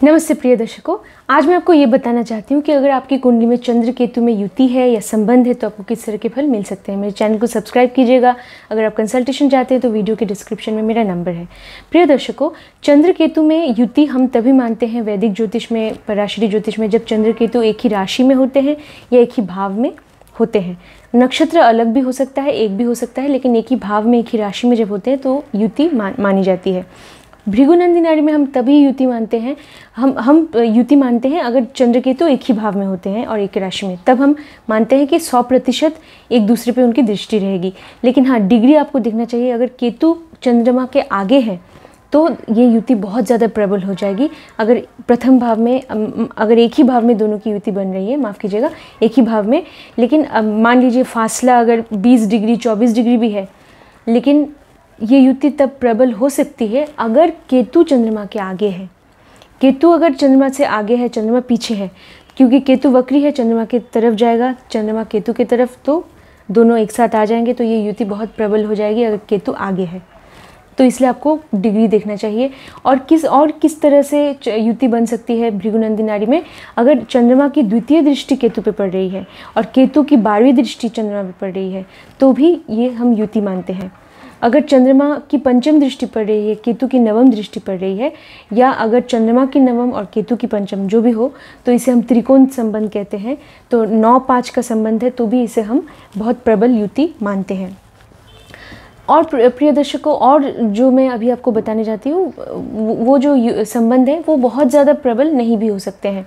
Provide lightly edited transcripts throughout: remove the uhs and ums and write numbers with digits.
नमस्ते प्रिय दर्शकों, आज मैं आपको ये बताना चाहती हूँ कि अगर आपकी कुंडली में चंद्र केतु में युति है या संबंध है तो आपको किस तरह के फल मिल सकते हैं। मेरे चैनल को सब्सक्राइब कीजिएगा। अगर आप कंसल्टेशन चाहते हैं तो वीडियो के डिस्क्रिप्शन में मेरा नंबर है। प्रिय दर्शकों, चंद्र केतु में युति हम तभी मानते हैं वैदिक ज्योतिष में, पराशरी ज्योतिष में, जब चंद्र केतु एक ही राशि में होते हैं या एक ही भाव में होते हैं। नक्षत्र अलग भी हो सकता है, एक भी हो सकता है, लेकिन एक ही भाव में एक ही राशि में जब होते हैं तो युति मानी जाती है। भृगुनंदी नाड़ी में हम तभी युति मानते हैं, हम युति मानते हैं अगर चंद्र केतु एक ही भाव में होते हैं और एक राशि में, तब हम मानते हैं कि 100% एक दूसरे पे उनकी दृष्टि रहेगी। लेकिन हाँ, डिग्री आपको देखना चाहिए। अगर केतु चंद्रमा के आगे है तो ये युति बहुत ज़्यादा प्रबल हो जाएगी। अगर प्रथम भाव में, अगर एक ही भाव में दोनों की युति बन रही है, माफ़ कीजिएगा, एक ही भाव में, लेकिन मान लीजिए फासला अगर 20 डिग्री 24 डिग्री भी है, लेकिन ये युति तब प्रबल हो सकती है अगर केतु चंद्रमा के आगे है। केतु अगर चंद्रमा से आगे है, चंद्रमा पीछे है, क्योंकि केतु वक्री है, चंद्रमा की तरफ जाएगा, चंद्रमा केतु की तरफ, तो दोनों एक साथ आ जाएंगे, तो ये युति बहुत प्रबल हो जाएगी अगर केतु आगे है। तो इसलिए आपको डिग्री देखना चाहिए। और किस तरह से युति बन सकती है भृगुनंदी नाड़ी में, अगर चंद्रमा की द्वितीय दृष्टि केतु पे पड़ रही है और केतु की 12वीं दृष्टि चंद्रमा पे पड़ रही है तो भी ये हम युति मानते हैं। अगर चंद्रमा की पंचम दृष्टि पड़ रही है, केतु की नवम दृष्टि पड़ रही है, या अगर चंद्रमा की नवम और केतु की पंचम जो भी हो, तो इसे हम त्रिकोण संबंध कहते हैं। तो 9-5 का संबंध है तो भी इसे हम बहुत प्रबल युति मानते हैं। और प्रिय दर्शकों, और जो मैं अभी आपको बताने जाती हूँ, वो जो संबंध है वो बहुत ज़्यादा प्रबल नहीं भी हो सकते हैं,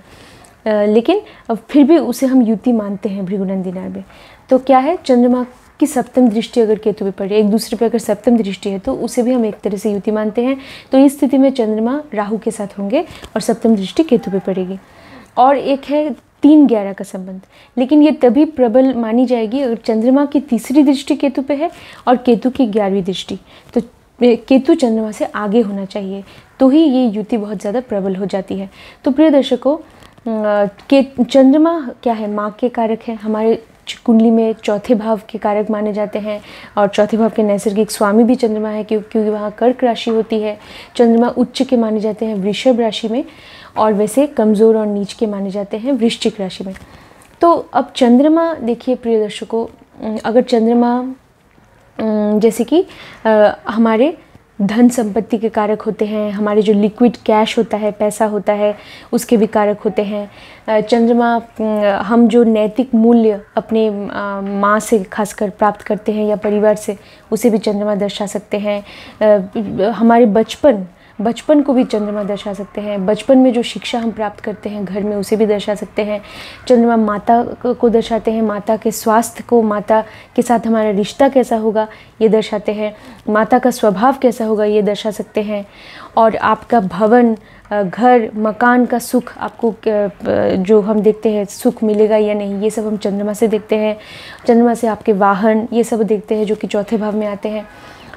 लेकिन फिर भी उसे हम युति मानते हैं भृगुनंदी नाड़ी में। तो क्या है, चंद्रमा की सप्तम दृष्टि अगर केतु पे पड़े, एक दूसरे पे अगर सप्तम दृष्टि है तो उसे भी हम एक तरह से युति मानते हैं। तो इस स्थिति में चंद्रमा राहु के साथ होंगे और सप्तम दृष्टि केतु पे पड़ेगी। और एक है 3-11 का संबंध, लेकिन ये तभी प्रबल मानी जाएगी अगर चंद्रमा की तीसरी दृष्टि केतु पे है और केतु की 11वीं दृष्टि, तो केतु चंद्रमा से आगे होना चाहिए, तो ही ये युति बहुत ज़्यादा प्रबल हो जाती है। तो प्रिय दर्शकों, चंद्रमा क्या है, माँ के कारक है। हमारे कुंडली में चौथे भाव के कारक माने जाते हैं और चौथे भाव के नैसर्गिक स्वामी भी चंद्रमा है, क्योंकि वहाँ कर्क राशि होती है। चंद्रमा उच्च के माने जाते हैं वृषभ राशि में, और वैसे कमज़ोर और नीच के माने जाते हैं वृश्चिक राशि में। तो अब चंद्रमा देखिए प्रिय दर्शकों, अगर चंद्रमा जैसे कि हमारे धन संपत्ति के कारक होते हैं, हमारे जो लिक्विड कैश होता है, पैसा होता है, उसके भी कारक होते हैं। चंद्रमा हम जो नैतिक मूल्य अपने माँ से खासकर प्राप्त करते हैं या परिवार से, उसे भी चंद्रमा दर्शा सकते हैं। हमारे बचपन को भी चंद्रमा दर्शा सकते हैं। बचपन में जो शिक्षा हम प्राप्त करते हैं घर में, उसे भी दर्शा सकते हैं। चंद्रमा माता को दर्शाते हैं, माता के स्वास्थ्य को, माता के साथ हमारा रिश्ता कैसा होगा ये दर्शाते हैं, माता का स्वभाव कैसा होगा ये दर्शा सकते हैं। और आपका भवन, घर, मकान का सुख, आपको जो हम देखते हैं सुख मिलेगा या नहीं, ये सब हम चंद्रमा से देखते हैं। चंद्रमा से आपके वाहन, ये सब देखते हैं जो कि चौथे भाव में आते हैं।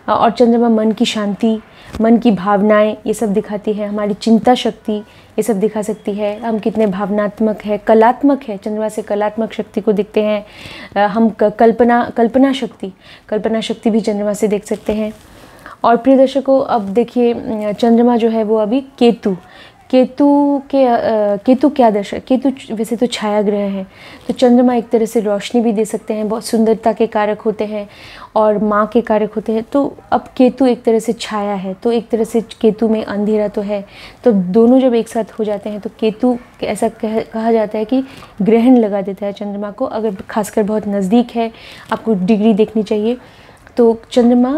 और चंद्रमा मन की शांति, मन की भावनाएं, ये सब दिखाती है। हमारी चिंता शक्ति ये सब दिखा सकती है। हम कितने भावनात्मक है, कलात्मक है, चंद्रमा से कलात्मक शक्ति को देखते हैं। हम कल्पना शक्ति भी चंद्रमा से देख सकते हैं। और प्रिय दर्शकों, अब देखिए चंद्रमा जो है वो अभी केतु क्या दर्शा, केतु वैसे तो छाया ग्रह है, तो चंद्रमा एक तरह से रोशनी भी दे सकते हैं, बहुत सुंदरता के कारक होते हैं और माँ के कारक होते हैं। तो अब केतु एक तरह से छाया है, तो एक तरह से केतु में अंधेरा तो है, तो दोनों जब एक साथ हो जाते हैं तो केतु ऐसा कहा जाता है कि ग्रहण लगा देता है चंद्रमा को। अगर खासकर बहुत नज़दीक है, आपको डिग्री देखनी चाहिए, तो चंद्रमा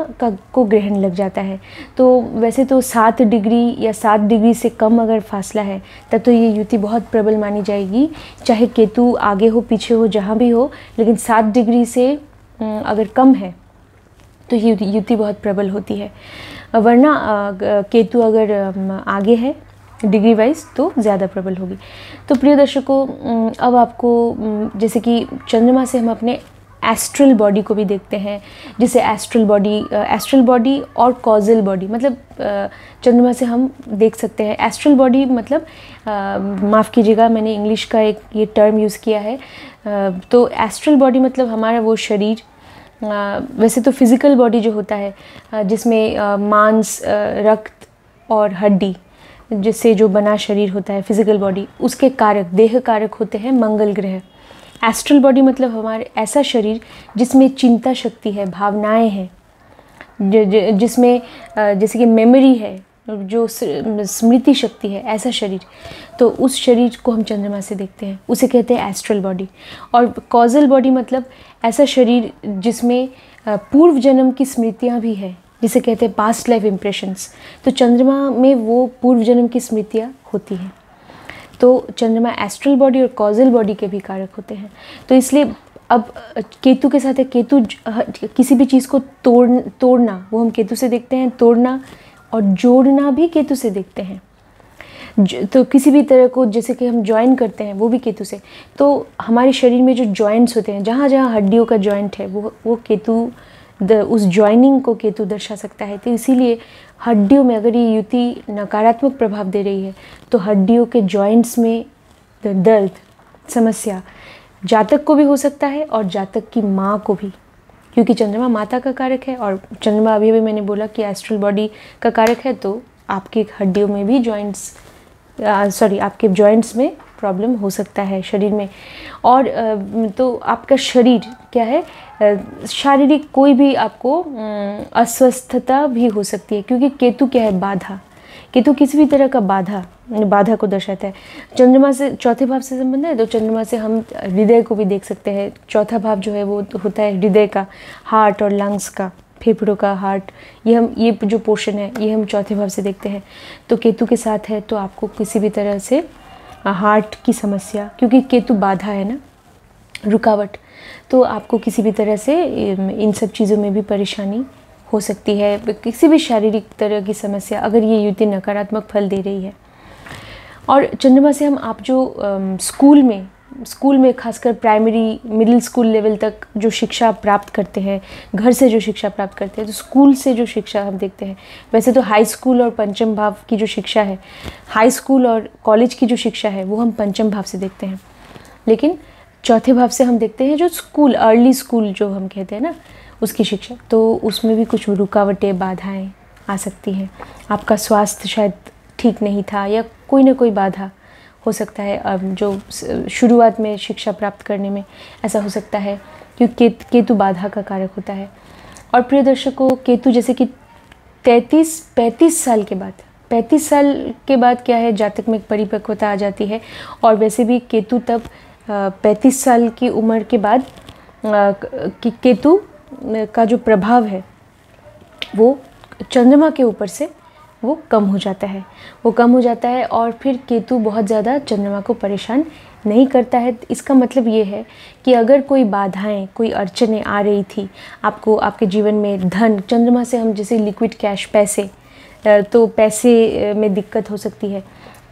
को ग्रहण लग जाता है। तो वैसे तो 7 डिग्री या 7 डिग्री से कम अगर फासला है तब तो ये युति बहुत प्रबल मानी जाएगी, चाहे केतु आगे हो पीछे हो जहाँ भी हो, लेकिन 7 डिग्री से अगर कम है तो ये युति बहुत प्रबल होती है। वरना केतु अगर आगे है डिग्री वाइज तो ज़्यादा प्रबल होगी। तो प्रिय दर्शकों, अब आपको जैसे कि चंद्रमा से हम अपने एस्ट्रल बॉडी को भी देखते हैं, जिसे एस्ट्रल बॉडी और कॉजल बॉडी, मतलब चंद्रमा से हम देख सकते हैं। एस्ट्रल बॉडी मतलब माफ़ कीजिएगा, मैंने इंग्लिश का एक ये टर्म यूज़ किया है। तो एस्ट्रल बॉडी मतलब हमारा वो शरीर, वैसे तो फिज़िकल बॉडी जो होता है जिसमें मांस, रक्त और हड्डी, जिससे जो बना शरीर होता है, फिजिकल बॉडी, उसके कारक, देह कारक होते हैं मंगल ग्रह। एस्ट्रल बॉडी मतलब हमारे ऐसा शरीर जिसमें चिंता शक्ति है, भावनाएं हैं, जिसमें जैसे कि मेमोरी है, जो स्मृति शक्ति है, ऐसा शरीर, तो उस शरीर को हम चंद्रमा से देखते हैं, उसे कहते हैं एस्ट्रल बॉडी। और कॉजल बॉडी मतलब ऐसा शरीर जिसमें पूर्व जन्म की स्मृतियाँ भी है, जिसे कहते हैं पास्ट लाइफ इम्प्रेशंस। तो चंद्रमा में वो पूर्व जन्म की स्मृतियाँ होती हैं। तो चंद्रमा एस्ट्रल बॉडी और कॉजल बॉडी के भी कारक होते हैं। तो इसलिए अब केतु के साथ है, केतु किसी भी चीज़ को तोड़ना वो हम केतु से देखते हैं, तोड़ना और जोड़ना भी केतु से देखते हैं। तो किसी भी तरह को जैसे कि हम ज्वाइन करते हैं वो भी केतु से। तो हमारे शरीर में जो जॉइंट्स होते हैं, जहाँ जहाँ हड्डियों का जॉइंट है, वो केतु उस ज्वाइनिंग को केतु दर्शा सकता है। तो इसीलिए हड्डियों में अगर ये युति नकारात्मक प्रभाव दे रही है तो हड्डियों के जॉइंट्स में दर्द, समस्या जातक को भी हो सकता है और जातक की माँ को भी, क्योंकि चंद्रमा माता का कारक है और चंद्रमा अभी भी मैंने बोला कि एस्ट्रल बॉडी का कारक है। तो आपकी हड्डियों में भी आपके जॉइंट्स में प्रॉब्लम हो सकता है शरीर में। और तो आपका शरीर क्या है, शारीरिक कोई भी आपको अस्वस्थता भी हो सकती है, क्योंकि केतु क्या है, बाधा। केतु किसी भी तरह का बाधा को दर्शाता है। चंद्रमा से चौथे भाव से संबंध है, तो चंद्रमा से हम हृदय को भी देख सकते हैं। चौथा भाव जो है वो होता है हृदय का, हार्ट और लंग्स का, फेफड़ों का, हार्ट, ये जो पोर्शन है ये हम चौथे भाव से देखते हैं। तो केतु के साथ है तो आपको किसी भी तरह से हार्ट की समस्या, क्योंकि केतु बाधा है ना, रुकावट, तो आपको किसी भी तरह से इन सब चीज़ों में भी परेशानी हो सकती है, किसी भी शारीरिक तरह की समस्या अगर ये युति नकारात्मक फल दे रही है। और चंद्रमा से हम आप जो स्कूल में खासकर प्राइमरी मिडिल स्कूल लेवल तक जो शिक्षा प्राप्त करते हैं, घर से जो शिक्षा प्राप्त करते हैं, तो स्कूल से जो शिक्षा हम देखते हैं। वैसे तो हाई स्कूल और पंचम भाव की जो शिक्षा है, हाई स्कूल और कॉलेज की जो शिक्षा है वो हम पंचम भाव से देखते हैं, लेकिन चौथे भाव से हम देखते हैं जो स्कूल, अर्ली स्कूल जो हम कहते हैं ना, उसकी शिक्षा। तो उसमें भी कुछ रुकावटें, बाधाएं आ सकती हैं। आपका स्वास्थ्य शायद ठीक नहीं था या कोई ना कोई बाधा हो सकता है। अब जो शुरुआत में शिक्षा प्राप्त करने में ऐसा हो सकता है, क्योंकि केतु बाधा का कारक होता है। और प्रिय दर्शकों, केतु जैसे कि 35 साल के बाद क्या है, जातक में एक परिपक्वता आ जाती है। और वैसे भी केतु तब 35 साल की उम्र के बाद केतु का जो प्रभाव है वो चंद्रमा के ऊपर से वो कम हो जाता है और फिर केतु बहुत ज़्यादा चंद्रमा को परेशान नहीं करता है। इसका मतलब ये है कि अगर कोई बाधाएं, कोई अड़चनें आ रही थी आपको, आपके जीवन में धन, चंद्रमा से हम जैसे लिक्विड कैश, पैसे, तो पैसे में दिक्कत हो सकती है।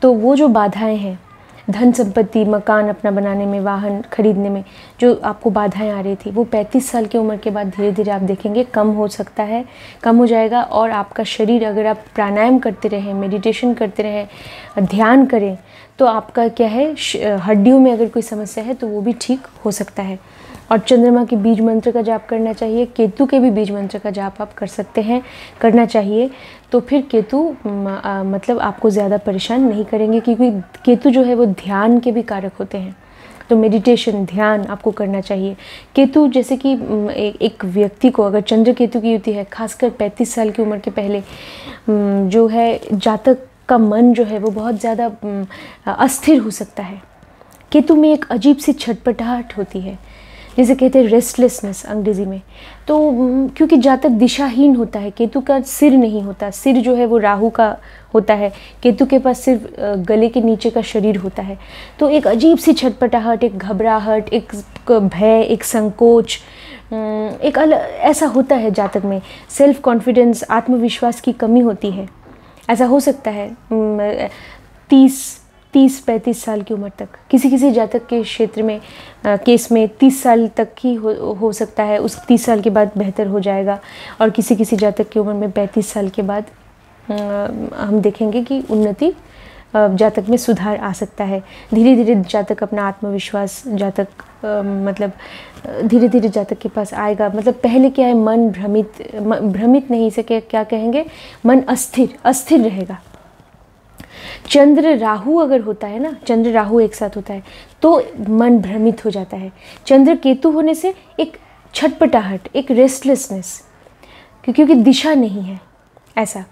तो वो जो बाधाएं हैं, धन संपत्ति, मकान अपना बनाने में, वाहन खरीदने में जो आपको बाधाएं आ रही थी, वो 35 साल की उम्र के बाद धीरे धीरे आप देखेंगे कम हो सकता है, कम हो जाएगा। और आपका शरीर, अगर आप प्राणायाम करते रहें, मेडिटेशन करते रहें, ध्यान करें, तो आपका क्या है, हड्डियों में अगर कोई समस्या है तो वो भी ठीक हो सकता है। और चंद्रमा के बीज मंत्र का जाप करना चाहिए, केतु के भी बीज मंत्र का जाप आप कर सकते हैं, करना चाहिए। तो फिर केतु मतलब आपको ज़्यादा परेशान नहीं करेंगे, क्योंकि केतु जो है वो ध्यान के भी कारक होते हैं। तो मेडिटेशन, ध्यान आपको करना चाहिए। केतु जैसे कि एक व्यक्ति को अगर चंद्र केतु की युति है, खासकर 35 साल की उम्र के पहले, जो है जातक का मन जो है वो बहुत ज़्यादा अस्थिर हो सकता है। केतु में एक अजीब सी छटपटाहट होती है, जिसे कहते हैं रेस्टलेसनेस अंग्रेजी में। तो क्योंकि जातक दिशाहीन होता है, केतु का सिर नहीं होता, सिर जो है वो राहु का होता है, केतु के पास सिर्फ गले के नीचे का शरीर होता है। तो एक अजीब सी छटपटाहट, एक घबराहट, एक भय, एक संकोच, एक ऐसा होता है जातक में। सेल्फ कॉन्फिडेंस, आत्मविश्वास की कमी होती है। ऐसा हो सकता है 30-35 साल की उम्र तक, किसी जातक के क्षेत्र में, केस में 30 साल तक ही हो सकता है, उस 30 साल के बाद बेहतर हो जाएगा। और किसी जातक की उम्र में 35 साल के बाद हम देखेंगे कि उन्नति, जातक में सुधार आ सकता है। धीरे धीरे जातक अपना आत्मविश्वास, मतलब धीरे धीरे जातक के पास आएगा। मतलब पहले क्या है, मन भ्रमित नहीं, से क्या कहेंगे, मन अस्थिर रहेगा। चंद्र राहु अगर होता है ना, चंद्र राहु एक साथ होता है तो मन भ्रमित हो जाता है। चंद्र केतु होने से एक छटपटाहट, एक रेस्टलेसनेस, क्योंकि दिशा नहीं है ऐसा।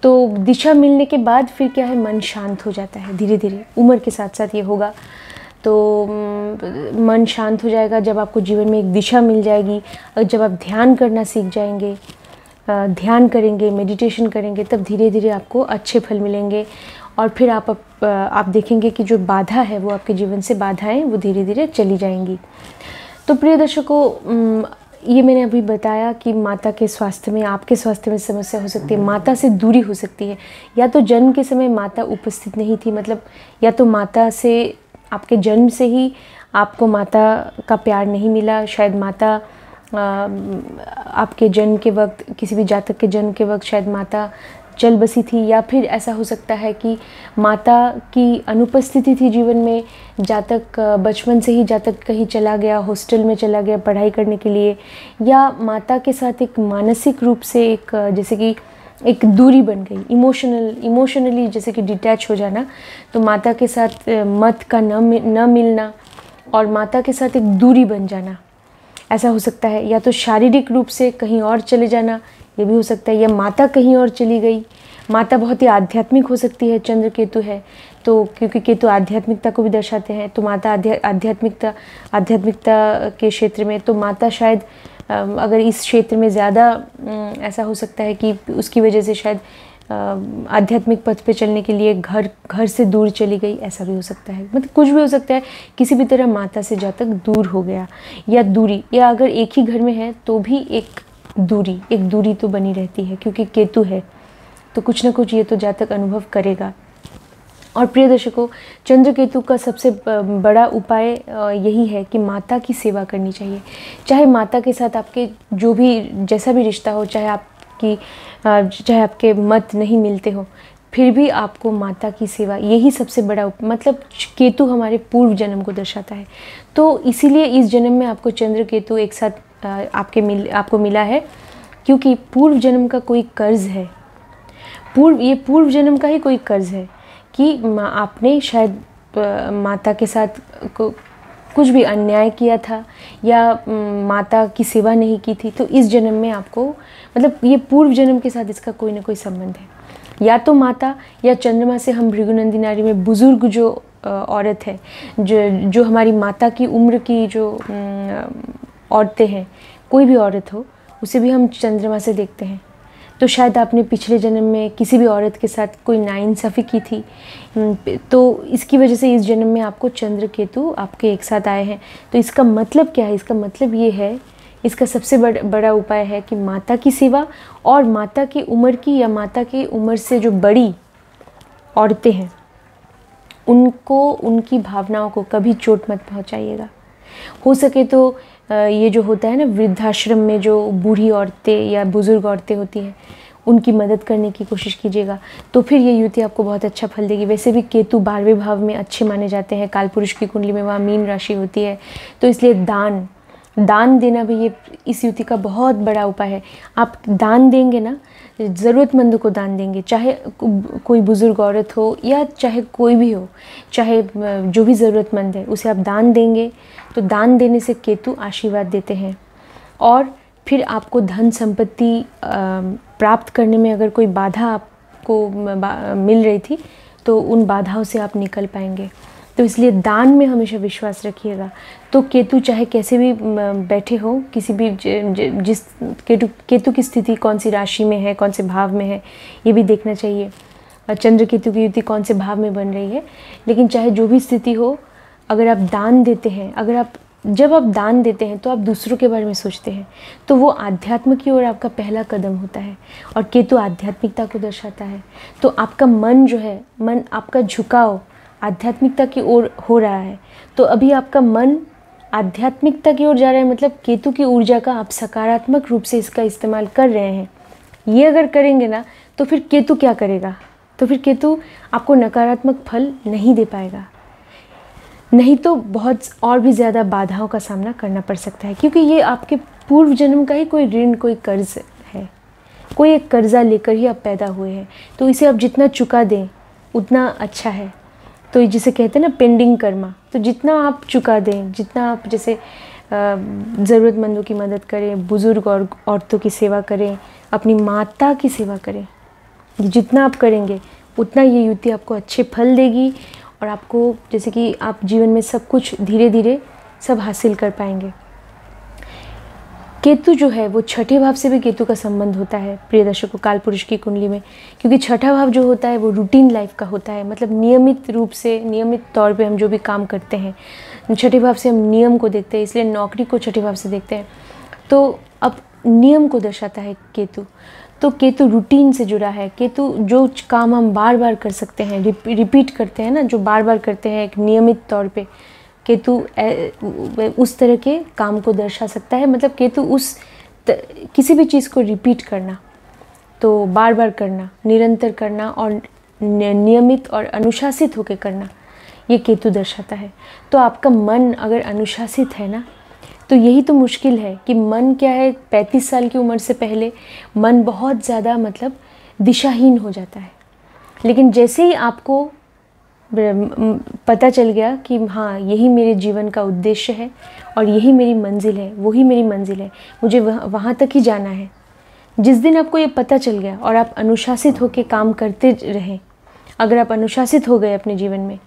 तो दिशा मिलने के बाद फिर क्या है, मन शांत हो जाता है धीरे धीरे, उम्र के साथ साथ ये होगा। तो मन शांत हो जाएगा जब आपको जीवन में एक दिशा मिल जाएगी। और जब आप ध्यान करना सीख जाएंगे, ध्यान करेंगे, मेडिटेशन करेंगे, तब धीरे धीरे आपको अच्छे फल मिलेंगे। और फिर आप देखेंगे कि जो बाधा है वो आपके जीवन से बाधाएं वो धीरे धीरे चली जाएंगी। तो प्रिय दर्शकों, ये मैंने अभी बताया कि माता के स्वास्थ्य में, आपके स्वास्थ्य में समस्या हो सकती है, माता से दूरी हो सकती है। या तो जन्म के समय माता उपस्थित नहीं थी, मतलब या तो माता से, आपके जन्म से ही आपको माता का प्यार नहीं मिला, शायद माता आपके जन्म के वक्त, किसी भी जातक के जन्म के वक्त शायद माता चल बसी थी। या फिर ऐसा हो सकता है कि माता की अनुपस्थिति थी जीवन में, जातक बचपन से ही जातक कहीं चला गया, हॉस्टल में चला गया पढ़ाई करने के लिए, या माता के साथ एक मानसिक रूप से एक जैसे कि एक दूरी बन गई, इमोशनली जैसे कि डिटैच हो जाना। तो माता के साथ मत का न मिलना और माता के साथ एक दूरी बन जाना, ऐसा हो सकता है। या तो शारीरिक रूप से कहीं और चले जाना, ये भी हो सकता है। या माता कहीं और चली गई, माता बहुत ही आध्यात्मिक हो सकती है, चंद्र केतु है तो, क्योंकि केतु आध्यात्मिकता को भी दर्शाते हैं। तो माता आध्यात्मिकता के क्षेत्र में, तो माता शायद अगर इस क्षेत्र में ज़्यादा ऐसा हो सकता है कि उसकी वजह से शायद आध्यात्मिक पथ पे चलने के लिए घर से दूर चली गई, ऐसा भी हो सकता है। मतलब कुछ भी हो सकता है, किसी भी तरह माता से जातक दूर हो गया, या दूरी, या अगर एक ही घर में है तो भी एक दूरी तो बनी रहती है, क्योंकि केतु है तो कुछ ना कुछ ये तो जातक अनुभव करेगा। और प्रिय दर्शकों, चंद्र केतु का सबसे बड़ा उपाय यही है कि माता की सेवा करनी चाहिए। चाहे माता के साथ आपके जो भी जैसा भी रिश्ता हो, चाहे आपके मत नहीं मिलते हो, फिर भी आपको माता की सेवा, यही सबसे बड़ा मतलब केतु हमारे पूर्व जन्म को दर्शाता है। तो इसीलिए इस जन्म में आपको चंद्र केतु एक साथ आपको मिला है, क्योंकि पूर्व जन्म का कोई कर्ज है, ये पूर्व जन्म का ही कोई कर्ज है कि आपने शायद माता के साथ कुछ भी अन्याय किया था, या माता की सेवा नहीं की थी। तो इस जन्म में आपको, मतलब ये पूर्व जन्म के साथ इसका कोई ना कोई संबंध है। या तो माता या चंद्रमा से हम भृगुनंदी नारी में बुजुर्ग जो औरत है, जो हमारी माता की उम्र की जो औरतें हैं, कोई भी औरत हो, उसे भी हम चंद्रमा से देखते हैं। तो शायद आपने पिछले जन्म में किसी भी औरत के साथ कोई नाइंसाफ़ी की थी, तो इसकी वजह से इस जन्म में आपको चंद्र केतु आपके एक साथ आए हैं। तो इसका मतलब क्या है? इसका मतलब ये है, इसका सबसे बड़ा उपाय है कि माता की सेवा, और माता की उम्र की या माता की उम्र से जो बड़ी औरतें हैं उनको, उनकी भावनाओं को कभी चोट मत पहुंचाइएगा। हो सके तो ये जो होता है ना, वृद्धाश्रम में जो बूढ़ी औरतें या बुज़ुर्ग औरतें होती हैं, उनकी मदद करने की कोशिश कीजिएगा, तो फिर ये युति आपको बहुत अच्छा फल देगी। वैसे भी केतु 12वें भाव में अच्छे माने जाते हैं, कालपुरुष की कुंडली में वहाँ मीन राशि होती है। तो इसलिए दान देना भी ये इस युति का बहुत बड़ा उपाय है। आप दान देंगे ना, ज़रूरतमंद को दान देंगे, चाहे कोई बुज़ुर्ग औरत हो या चाहे कोई भी हो, चाहे जो भी ज़रूरतमंद है उसे आप दान देंगे, तो दान देने से केतु आशीर्वाद देते हैं। और फिर आपको धन संपत्ति प्राप्त करने में अगर कोई बाधा आपको मिल रही थी, तो उन बाधाओं से आप निकल पाएंगे। तो इसलिए दान में हमेशा विश्वास रखिएगा। तो केतु चाहे कैसे भी बैठे हो, किसी भी जिस केतु की स्थिति कौन सी राशि में है, कौन से भाव में है, ये भी देखना चाहिए। चंद्र केतु की युति कौन से भाव में बन रही है। लेकिन चाहे जो भी स्थिति हो, अगर आप दान देते हैं, जब आप दान देते हैं तो आप दूसरों के बारे में सोचते हैं, तो वो आध्यात्म की ओर आपका पहला कदम होता है। और केतु आध्यात्मिकता को दर्शाता है। तो आपका मन जो है, आपका झुकाव आध्यात्मिकता की ओर हो रहा है, तो अभी आपका मन आध्यात्मिकता की ओर जा रहा है, मतलब केतु की ऊर्जा का आप सकारात्मक रूप से इसका इस्तेमाल कर रहे हैं। ये अगर करेंगे ना, तो फिर केतु क्या करेगा? तो फिर केतु आपको नकारात्मक फल नहीं दे पाएगा, नहीं तो बहुत और भी ज़्यादा बाधाओं का सामना करना पड़ सकता है, क्योंकि ये आपके पूर्व जन्म का ही कोई ऋण, कोई कर्ज है, कोई एक कर्जा लेकर ही आप पैदा हुए हैं। तो इसे आप जितना चुका दें, उतना अच्छा है। तो जिसे कहते हैं ना पेंडिंग कर्मा, तो जितना आप चुका दें, जितना आप जैसे ज़रूरतमंदों की मदद करें, बुज़ुर्ग और औरतों की सेवा करें, अपनी माता की सेवा करें, जितना आप करेंगे उतना ये युति आपको अच्छे फल देगी और आपको जैसे कि आप जीवन में सब कुछ धीरे धीरे सब हासिल कर पाएंगे। केतु जो है वो छठे भाव से भी केतु का संबंध होता है प्रिय दर्शकों काल पुरुष की कुंडली में, क्योंकि छठा भाव जो होता है वो रूटीन लाइफ का होता है, मतलब नियमित रूप से नियमित तौर पे हम जो भी काम करते हैं, छठे भाव से हम नियम को देखते हैं, इसलिए नौकरी को छठे भाव से देखते हैं। तो अब नियम को दर्शाता है केतु, तो केतु रूटीन से जुड़ा है। केतु जो काम हम बार बार कर सकते हैं, रिपीट करते हैं ना, जो बार बार करते हैं एक नियमित तौर पे, केतु उस तरह के काम को दर्शा सकता है। मतलब केतु किसी भी चीज़ को रिपीट करना, तो बार बार करना, निरंतर करना और नियमित और अनुशासित होकर करना, ये केतु दर्शाता है। तो आपका मन अगर अनुशासित है ना, तो यही तो मुश्किल है कि मन क्या है, 35 साल की उम्र से पहले मन बहुत ज़्यादा मतलब दिशाहीन हो जाता है। लेकिन जैसे ही आपको पता चल गया कि हाँ यही मेरे जीवन का उद्देश्य है और यही मेरी मंजिल है, वही मेरी मंजिल है, मुझे वहाँ तक ही जाना है, जिस दिन आपको ये पता चल गया और आप अनुशासित होकर काम करते रहें, अगर आप अनुशासित हो गए अपने जीवन में,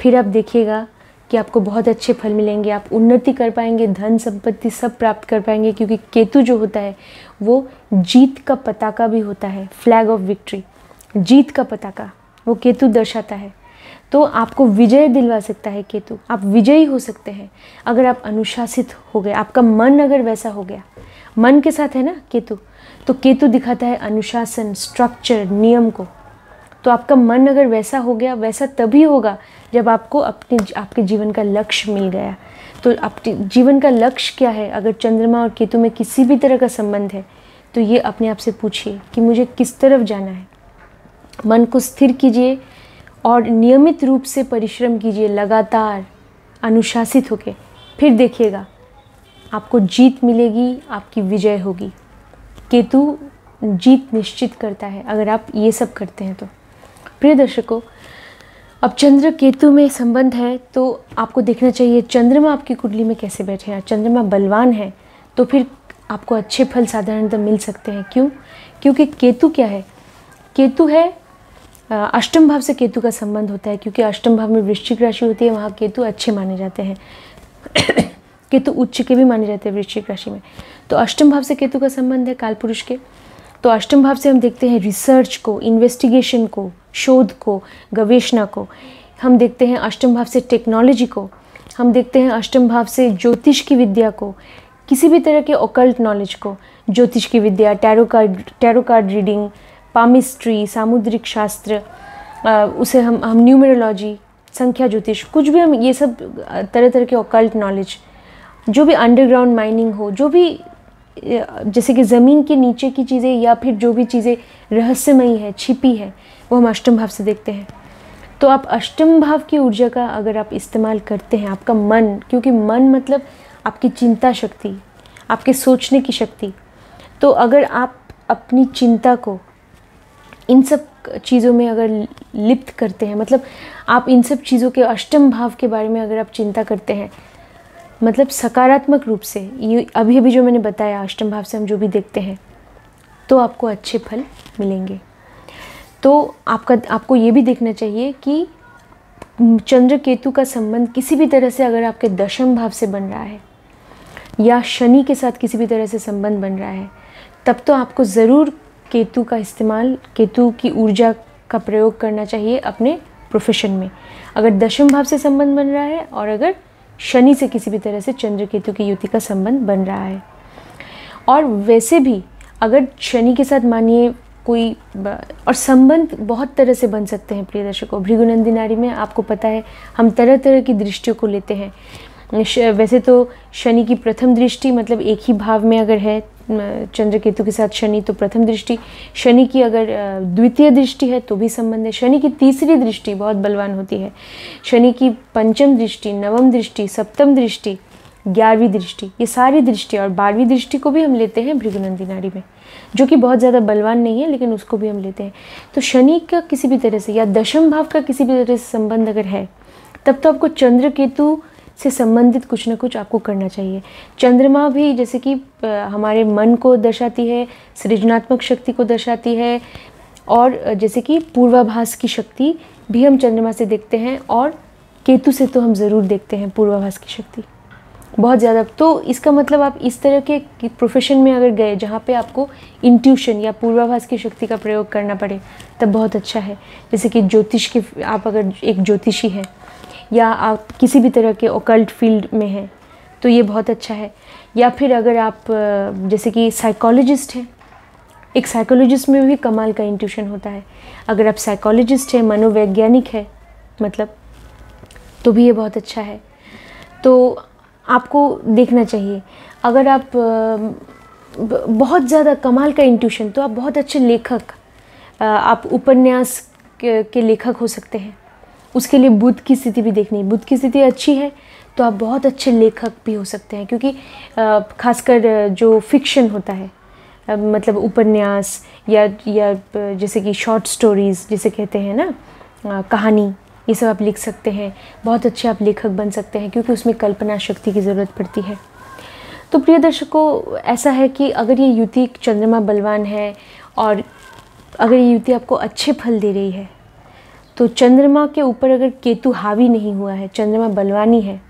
फिर आप देखिएगा कि आपको बहुत अच्छे फल मिलेंगे, आप उन्नति कर पाएंगे, धन संपत्ति सब प्राप्त कर पाएंगे, क्योंकि केतु जो होता है वो जीत का पताका भी होता है, फ्लैग ऑफ विक्ट्री, जीत का पताका वो केतु दर्शाता है। तो आपको विजय दिलवा सकता है केतु, आप विजयी हो सकते हैं अगर आप अनुशासित हो गए, आपका मन अगर वैसा हो गया, मन के साथ है ना केतु, तो केतु दिखाता है अनुशासन, स्ट्रक्चर, नियम को। तो आपका मन अगर वैसा हो गया, वैसा तभी होगा जब आपको आपके जीवन का लक्ष्य मिल गया। तो आपके जीवन का लक्ष्य क्या है? अगर चंद्रमा और केतु में किसी भी तरह का संबंध है तो ये अपने आप से पूछिए कि मुझे किस तरफ जाना है। मन को स्थिर कीजिए और नियमित रूप से परिश्रम कीजिए, लगातार अनुशासित होके, फिर देखिएगा आपको जीत मिलेगी, आपकी विजय होगी। केतु जीत निश्चित करता है अगर आप ये सब करते हैं तो। प्रिय दर्शकों, अब चंद्र केतु में संबंध है तो आपको देखना चाहिए चंद्रमा आपकी कुंडली में कैसे बैठे हैं। चंद्रमा बलवान है तो फिर आपको अच्छे फल साधारणतः मिल सकते हैं। क्यों? क्योंकि केतु क्या है? केतु है अष्टम भाव से केतु का संबंध होता है, क्योंकि अष्टम भाव में वृश्चिक राशि होती है, वहाँ केतु अच्छे माने जाते हैं। केतु उच्च के भी माने जाते हैं वृश्चिक राशि में। तो अष्टम भाव से केतु का संबंध है काल पुरुष के। तो अष्टम भाव से हम देखते हैं रिसर्च को, इन्वेस्टिगेशन को, शोध को, गवेषणा को। हम देखते हैं अष्टम भाव से टेक्नोलॉजी को। हम देखते हैं अष्टम भाव से ज्योतिष की विद्या को, किसी भी तरह के ओकल्ट नॉलेज को, ज्योतिष की विद्या, टैरो कार्ड रीडिंग, पामिस्ट्री, सामुद्रिक शास्त्र, उसे हम न्यूमरोलॉजी, संख्या ज्योतिष, कुछ भी हम ये सब तरह तरह के ओकल्ट नॉलेज, जो भी अंडरग्राउंड माइनिंग हो, जो भी जैसे कि ज़मीन के नीचे की चीज़ें या फिर जो भी चीज़ें रहस्यमयी है, छिपी है, वो हम अष्टम भाव से देखते हैं। तो आप अष्टम भाव की ऊर्जा का अगर आप इस्तेमाल करते हैं, आपका मन, क्योंकि मन मतलब आपकी चिंता शक्ति, आपके सोचने की शक्ति, तो अगर आप अपनी चिंता को इन सब चीज़ों में अगर लिप्त करते हैं, मतलब आप इन सब चीज़ों के अष्टम भाव के बारे में अगर आप चिंता करते हैं, मतलब सकारात्मक रूप से, ये अभी अभी जो मैंने बताया अष्टम भाव से हम जो भी देखते हैं, तो आपको अच्छे फल मिलेंगे। तो आपको ये भी देखना चाहिए कि चंद्र केतु का संबंध किसी भी तरह से अगर आपके दशम भाव से बन रहा है या शनि के साथ किसी भी तरह से संबंध बन रहा है, तब तो आपको ज़रूर केतु का इस्तेमाल, केतु की ऊर्जा का प्रयोग करना चाहिए अपने प्रोफेशन में। अगर दशम भाव से संबंध बन रहा है और अगर शनि से किसी भी तरह से चंद्र केतु की युति का संबंध बन रहा है। और वैसे भी अगर शनि के साथ मानिए कोई, और संबंध बहुत तरह से बन सकते हैं प्रिय दर्शकों। भृगुनंदी नारी में आपको पता है हम तरह तरह की दृष्टियों को लेते हैं। वैसे तो शनि की प्रथम दृष्टि, मतलब एक ही भाव में अगर है चंद्र केतु के साथ शनि, तो प्रथम दृष्टि। शनि की अगर द्वितीय दृष्टि है तो भी संबंध है। शनि की तीसरी दृष्टि बहुत बलवान होती है। शनि की पंचम दृष्टि, नवम दृष्टि, सप्तम दृष्टि, 11वीं दृष्टि, ये सारी दृष्टि और 12वीं दृष्टि को भी हम लेते हैं भृगुनंदी नाड़ी में, जो कि बहुत ज़्यादा बलवान नहीं है, लेकिन उसको भी हम लेते हैं। तो शनि का किसी भी तरह से या दशम भाव का किसी भी तरह से संबंध अगर है, तब तो आपको चंद्र केतु से संबंधित कुछ ना कुछ आपको करना चाहिए। चंद्रमा भी जैसे कि हमारे मन को दर्शाती है, सृजनात्मक शक्ति को दर्शाती है, और जैसे कि पूर्वाभास की शक्ति भी हम चंद्रमा से देखते हैं, और केतु से तो हम ज़रूर देखते हैं पूर्वाभास की शक्ति बहुत ज़्यादा। तो इसका मतलब आप इस तरह के प्रोफेशन में अगर गए जहाँ पे आपको इंट्यूशन या पूर्वाभास की शक्ति का प्रयोग करना पड़े, तब बहुत अच्छा है। जैसे कि ज्योतिष के, आप अगर एक ज्योतिषी हैं या आप किसी भी तरह के ओकल्ट फील्ड में हैं, तो ये बहुत अच्छा है। या फिर अगर आप जैसे कि साइकोलॉजिस्ट हैं, एक साइकोलॉजिस्ट में भी कमाल का इंट्यूशन होता है। अगर आप साइकोलॉजिस्ट हैं, मनोवैज्ञानिक है मतलब, तो भी ये बहुत अच्छा है। तो आपको देखना चाहिए। अगर आप बहुत ज़्यादा कमाल का इंट्यूशन, तो आप बहुत अच्छे लेखक, आप उपन्यास के लेखक हो सकते हैं। उसके लिए बुध की स्थिति भी देखनी है। बुध की स्थिति अच्छी है तो आप बहुत अच्छे लेखक भी हो सकते हैं, क्योंकि खासकर जो फिक्शन होता है, मतलब उपन्यास या जैसे कि शॉर्ट स्टोरीज़ जिसे कहते हैं ना, कहानी, ये सब आप लिख सकते हैं। बहुत अच्छे आप लेखक बन सकते हैं, क्योंकि उसमें कल्पना शक्ति की ज़रूरत पड़ती है। तो प्रिय दर्शकों, ऐसा है कि अगर ये युति चंद्रमा बलवान है और अगर ये युति आपको अच्छे फल दे रही है, तो चंद्रमा के ऊपर अगर केतु हावी नहीं हुआ है, चंद्रमा बलवानी है,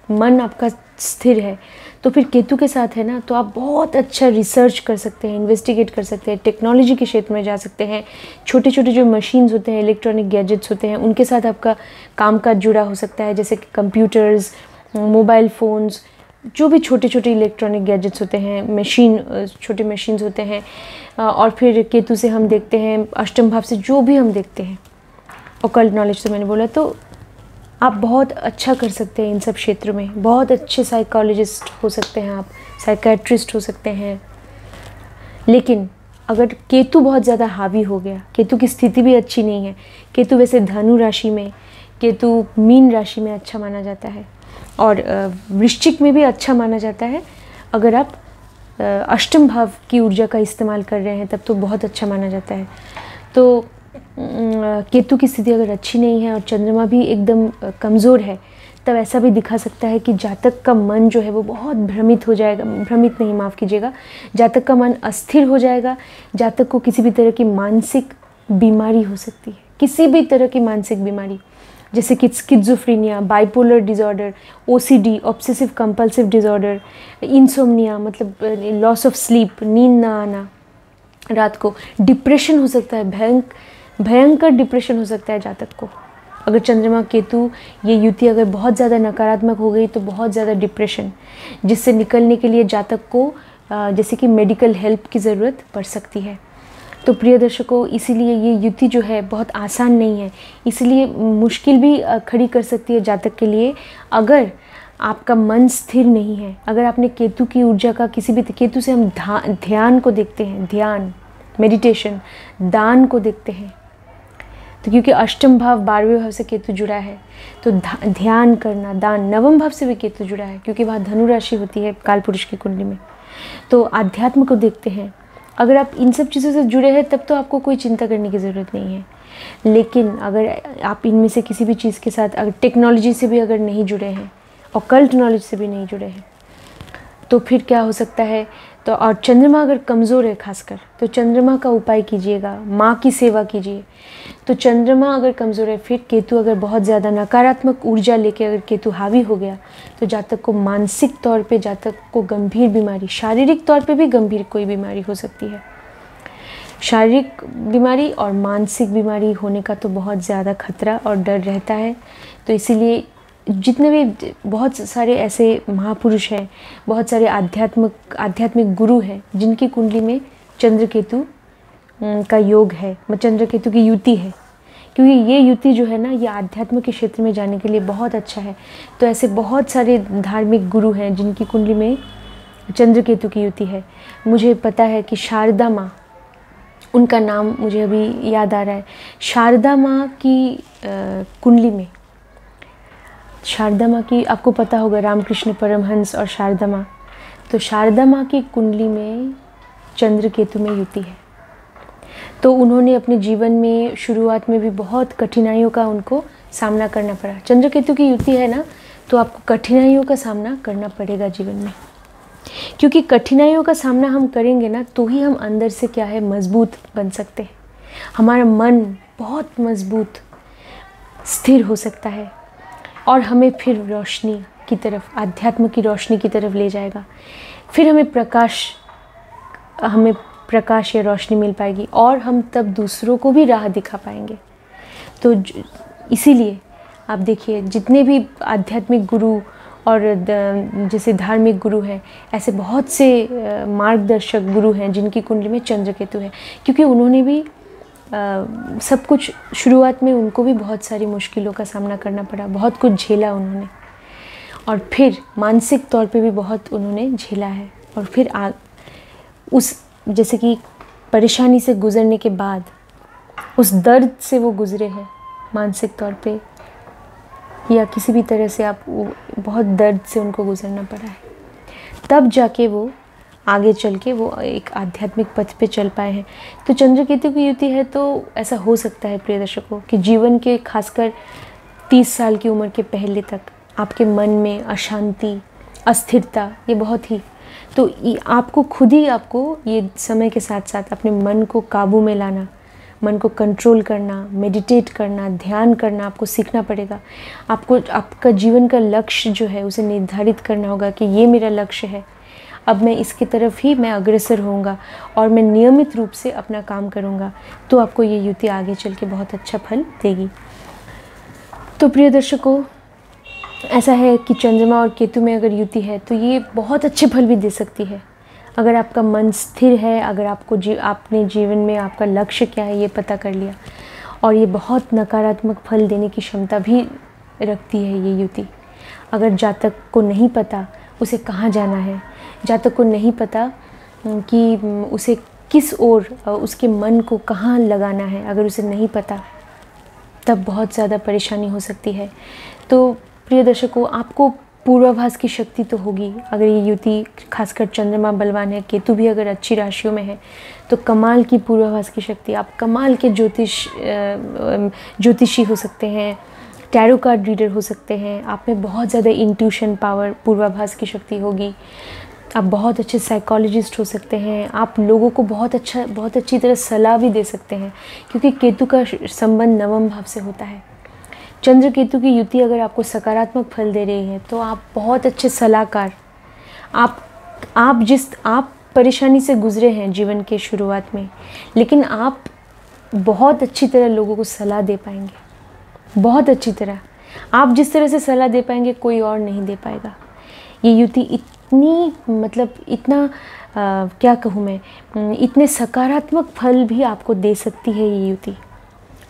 मन आपका स्थिर है, तो फिर केतु के साथ है ना, तो आप बहुत अच्छा रिसर्च कर सकते हैं, इन्वेस्टिगेट कर सकते हैं, टेक्नोलॉजी के क्षेत्र में जा सकते हैं। छोटे छोटे जो मशीन्स होते हैं, इलेक्ट्रॉनिक गैजेट्स होते हैं, उनके साथ आपका कामकाज जुड़ा हो सकता है, जैसे कि कंप्यूटर्स, मोबाइल फ़ोन्स, जो भी छोटे छोटे इलेक्ट्रॉनिक गैजेट्स होते हैं, छोटे मशीन्स होते हैं। और फिर केतु से हम देखते हैं, अष्टम भाव से जो भी हम देखते हैं, ऑकल्ट नॉलेज तो मैंने बोला, तो आप बहुत अच्छा कर सकते हैं इन सब क्षेत्रों में। बहुत अच्छे साइकोलॉजिस्ट हो सकते हैं आप, साइकेट्रिस्ट हो सकते हैं। लेकिन अगर केतु बहुत ज़्यादा हावी हो गया, केतु की स्थिति भी अच्छी नहीं है, केतु वैसे धनु राशि में, केतु मीन राशि में अच्छा माना जाता है, और वृश्चिक में भी अच्छा माना जाता है। अगर आप अष्टम भाव की ऊर्जा का इस्तेमाल कर रहे हैं, तब तो बहुत अच्छा माना जाता है। तो केतु की स्थिति अगर अच्छी नहीं है और चंद्रमा भी एकदम कमज़ोर है, तब ऐसा भी दिखा सकता है कि जातक का मन जो है वो बहुत भ्रमित हो जाएगा, भ्रमित नहीं, माफ़ कीजिएगा, जातक का मन अस्थिर हो जाएगा। जातक को किसी भी तरह की मानसिक बीमारी हो सकती है, किसी भी तरह की मानसिक बीमारी, जैसे कि schizophrenia, bipolar disorder, OCD, obsessive compulsive disorder, insomnia मतलब लॉस ऑफ स्लीप, नींद ना आना रात को, डिप्रेशन हो सकता है, भयंकर डिप्रेशन हो सकता है जातक को। अगर चंद्रमा केतु ये युति अगर बहुत ज़्यादा नकारात्मक हो गई, तो बहुत ज़्यादा डिप्रेशन, जिससे निकलने के लिए जातक को जैसे कि मेडिकल हेल्प की ज़रूरत पड़ सकती है। तो प्रिय दर्शकों, इसीलिए ये युति जो है बहुत आसान नहीं है, इसलिए मुश्किल भी खड़ी कर सकती है जातक के लिए। अगर आपका मन स्थिर नहीं है, अगर आपने केतु की ऊर्जा का किसी भी, केतु से हम ध्यान को देखते हैं, ध्यान, मेडिटेशन, दान को देखते हैं, तो क्योंकि अष्टम भाव 12वें भाव से केतु जुड़ा है, तो ध्यान करना, दान, नवम भाव से भी केतु जुड़ा है, क्योंकि वहाँ धनु राशि होती है काल पुरुष की कुंडली में, तो आध्यात्म को देखते हैं। अगर आप इन सब चीज़ों से जुड़े हैं, तब तो आपको कोई चिंता करने की ज़रूरत नहीं है। लेकिन अगर आप इनमें से किसी भी चीज़ के साथ, अगर टेक्नोलॉजी से भी अगर नहीं जुड़े हैं, ऑकल्ट नॉलेज से भी नहीं जुड़े हैं, तो फिर क्या हो सकता है। तो और चंद्रमा अगर कमज़ोर है खासकर, तो चंद्रमा का उपाय कीजिएगा, माँ की सेवा कीजिए। तो चंद्रमा अगर कमज़ोर है, फिर केतु अगर बहुत ज़्यादा नकारात्मक ऊर्जा लेके अगर केतु हावी हो गया, तो जातक को मानसिक तौर पे, जातक को गंभीर बीमारी, शारीरिक तौर पे भी गंभीर कोई बीमारी हो सकती है। शारीरिक बीमारी और मानसिक बीमारी होने का तो बहुत ज़्यादा खतरा और डर रहता है। तो इसीलिए जितने भी बहुत सारे ऐसे महापुरुष हैं, बहुत सारे आध्यात्मिक गुरु हैं, जिनकी कुंडली में चंद्र केतु का योग है, चंद्र केतु की युति है, क्योंकि ये युति जो है ना, ये आध्यात्म के क्षेत्र में जाने के लिए बहुत अच्छा है। तो ऐसे बहुत सारे धार्मिक गुरु हैं जिनकी कुंडली में चंद्र केतु की युति है। मुझे पता है कि शारदा माँ, उनका नाम मुझे अभी याद आ रहा है, शारदा माँ की कुंडली में, शारदा माँ की आपको पता होगा, रामकृष्ण परमहंस और शारदा माँ। तो शारदा माँ की कुंडली में चंद्र केतु में युति है। तो उन्होंने अपने जीवन में शुरुआत में भी बहुत कठिनाइयों का उनको सामना करना पड़ा। चंद्र केतु की युति है ना, तो आपको कठिनाइयों का सामना करना पड़ेगा जीवन में, क्योंकि कठिनाइयों का सामना हम करेंगे ना तो ही हम अंदर से क्या है, मजबूत बन सकते हैं। हमारा मन बहुत मजबूत स्थिर हो सकता है और हमें फिर रोशनी की तरफ, आध्यात्म की रोशनी की तरफ ले जाएगा। फिर हमें प्रकाश या रोशनी मिल पाएगी और हम तब दूसरों को भी राह दिखा पाएंगे। तो इसीलिए आप देखिए, जितने भी आध्यात्मिक गुरु और जैसे धार्मिक गुरु हैं, ऐसे बहुत से मार्गदर्शक गुरु हैं जिनकी कुंडली में चंद्र केतु है, क्योंकि उन्होंने भी सब कुछ शुरुआत में उनको भी बहुत सारी मुश्किलों का सामना करना पड़ा, बहुत कुछ झेला उन्होंने, और फिर मानसिक तौर पे भी बहुत उन्होंने झेला है। और फिर उस जैसे कि परेशानी से गुजरने के बाद उस दर्द से वो गुजरे हैं मानसिक तौर पे, या किसी भी तरह से आप बहुत दर्द से उनको गुजरना पड़ा है, तब जाके वो आगे चल के वो एक आध्यात्मिक पथ पे चल पाए हैं। तो चंद्र केतु की युति है तो ऐसा हो सकता है प्रिय दर्शकों कि जीवन के खासकर 30 साल की उम्र के पहले तक आपके मन में अशांति, अस्थिरता, ये बहुत ही, तो आपको खुद ही आपको ये समय के साथ साथ अपने मन को काबू में लाना, मन को कंट्रोल करना, मेडिटेट करना, ध्यान करना आपको सीखना पड़ेगा। आपको आपका जीवन का लक्ष्य जो है उसे निर्धारित करना होगा कि ये मेरा लक्ष्य है, अब मैं इसकी तरफ ही मैं अग्रसर होऊंगा और मैं नियमित रूप से अपना काम करूंगा, तो आपको ये युति आगे चल के बहुत अच्छा फल देगी। तो प्रिय दर्शकों, ऐसा है कि चंद्रमा और केतु में अगर युति है तो ये बहुत अच्छे फल भी दे सकती है। अगर आपका मन स्थिर है, अगर आपको अपने जीवन में आपका लक्ष्य क्या है ये पता कर लिया, और ये बहुत नकारात्मक फल देने की क्षमता भी रखती है ये युति। अगर जातक को नहीं पता उसे कहाँ जाना है, जातक को नहीं पता कि उसे किस ओर उसके मन को कहाँ लगाना है, अगर उसे नहीं पता तब बहुत ज़्यादा परेशानी हो सकती है। तो प्रिय दर्शकों, आपको पूर्वाभास की शक्ति तो होगी। अगर ये युति खासकर चंद्रमा बलवान है, केतु भी अगर अच्छी राशियों में है, तो कमाल की पूर्वाभास की शक्ति, आप कमाल के ज्योतिषी हो सकते हैं, टैरो कार्ड रीडर हो सकते हैं, आप में बहुत ज़्यादा इंट्यूशन पावर, पूर्वाभास की शक्ति होगी, आप बहुत अच्छे साइकोलॉजिस्ट हो सकते हैं, आप लोगों को बहुत अच्छी तरह सलाह भी दे सकते हैं, क्योंकि केतु का संबंध नवम भाव से होता है। चंद्र केतु की युति अगर आपको सकारात्मक फल दे रही है तो आप बहुत अच्छे सलाहकार, आप परेशानी से गुजरे हैं जीवन के शुरुआत में, लेकिन आप बहुत अच्छी तरह लोगों को सलाह दे पाएंगे, बहुत अच्छी तरह। आप जिस तरह से सलाह दे पाएंगे कोई और नहीं दे पाएगा। ये युति इतनी इतना क्या कहूँ मैं, इतने सकारात्मक फल भी आपको दे सकती है ये युति।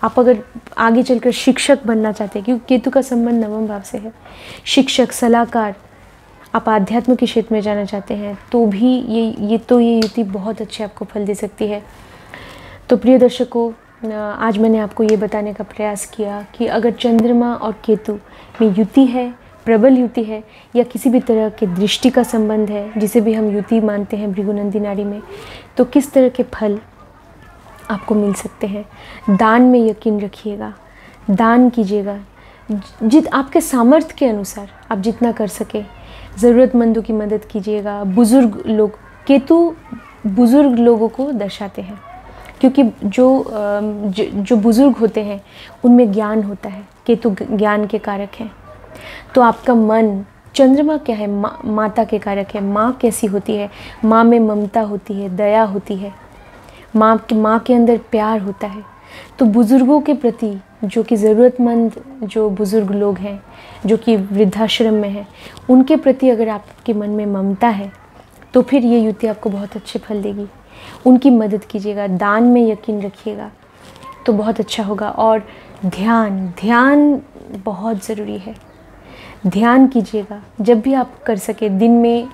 आप अगर आगे चलकर शिक्षक बनना चाहते हैं, क्योंकि केतु का संबंध नवम भाव से है, शिक्षक, सलाहकार, आप आध्यात्म के क्षेत्र में जाना चाहते हैं तो भी ये युति बहुत अच्छे आपको फल दे सकती है। तो प्रिय दर्शकों, आज मैंने आपको ये बताने का प्रयास किया कि अगर चंद्रमा और केतु में युति है, प्रबल युति है, या किसी भी तरह के दृष्टि का संबंध है, जिसे भी हम युति मानते हैं भृगुनंदी नाड़ी में, तो किस तरह के फल आपको मिल सकते हैं। दान में यकीन रखिएगा, दान कीजिएगा, आपके सामर्थ्य के अनुसार आप जितना कर सके, ज़रूरतमंदों की मदद कीजिएगा। बुज़ुर्ग लोग, केतु बुज़ुर्ग लोगों को दर्शाते हैं, क्योंकि जो बुज़ुर्ग होते हैं उनमें ज्ञान होता है, केतु ज्ञान के कारक हैं। तो आपका मन, चंद्रमा क्या है, माता के कारक है। माँ कैसी होती है, माँ में ममता होती है, दया होती है, माँ के अंदर प्यार होता है। तो बुज़ुर्गों के प्रति, जो कि ज़रूरतमंद जो बुज़ुर्ग लोग हैं, जो कि वृद्धाश्रम में हैं, उनके प्रति अगर आपके मन में ममता है तो फिर ये युति आपको बहुत अच्छे फल देगी। उनकी मदद कीजिएगा, दान में यकीन रखिएगा तो बहुत अच्छा होगा। और ध्यान बहुत ज़रूरी है। ध्यान कीजिएगा जब भी आप कर सके, दिन में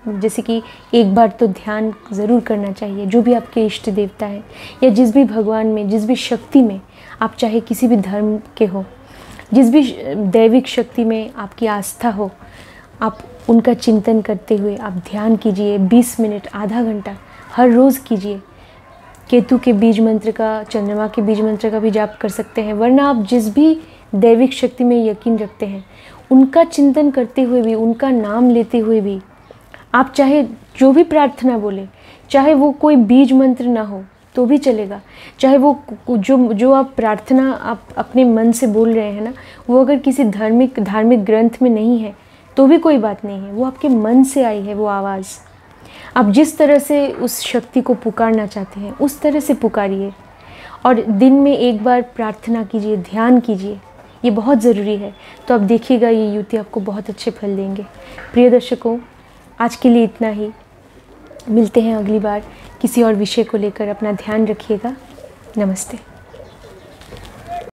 जैसे कि एक बार तो ध्यान ज़रूर करना चाहिए। जो भी आपके इष्ट देवता हैं या जिस भी भगवान में, जिस भी शक्ति में आप चाहे किसी भी धर्म के हो, जिस भी दैविक शक्ति में आपकी आस्था हो, आप उनका चिंतन करते हुए आप ध्यान कीजिए। 20 मिनट, आधा घंटा हर रोज़ कीजिए। केतु के बीज मंत्र का, चंद्रमा के बीज मंत्र का भी जाप कर सकते हैं। वरना आप जिस भी दैविक शक्ति में यकीन रखते हैं, उनका चिंतन करते हुए भी, उनका नाम लेते हुए भी आप चाहे जो भी प्रार्थना बोले, चाहे वो कोई बीज मंत्र ना हो तो भी चलेगा, चाहे वो जो आप प्रार्थना आप अपने मन से बोल रहे हैं ना, वो अगर किसी धार्मिक ग्रंथ में नहीं है तो भी कोई बात नहीं है, वो आपके मन से आई है वो आवाज़। आप जिस तरह से उस शक्ति को पुकारना चाहते हैं उस तरह से पुकारिए और दिन में एक बार प्रार्थना कीजिए, ध्यान कीजिए, ये बहुत ज़रूरी है। तो आप देखिएगा ये युति आपको बहुत अच्छे फल देंगे। प्रिय दर्शकों, आज के लिए इतना ही। मिलते हैं अगली बार किसी और विषय को लेकर। अपना ध्यान रखिएगा। नमस्ते।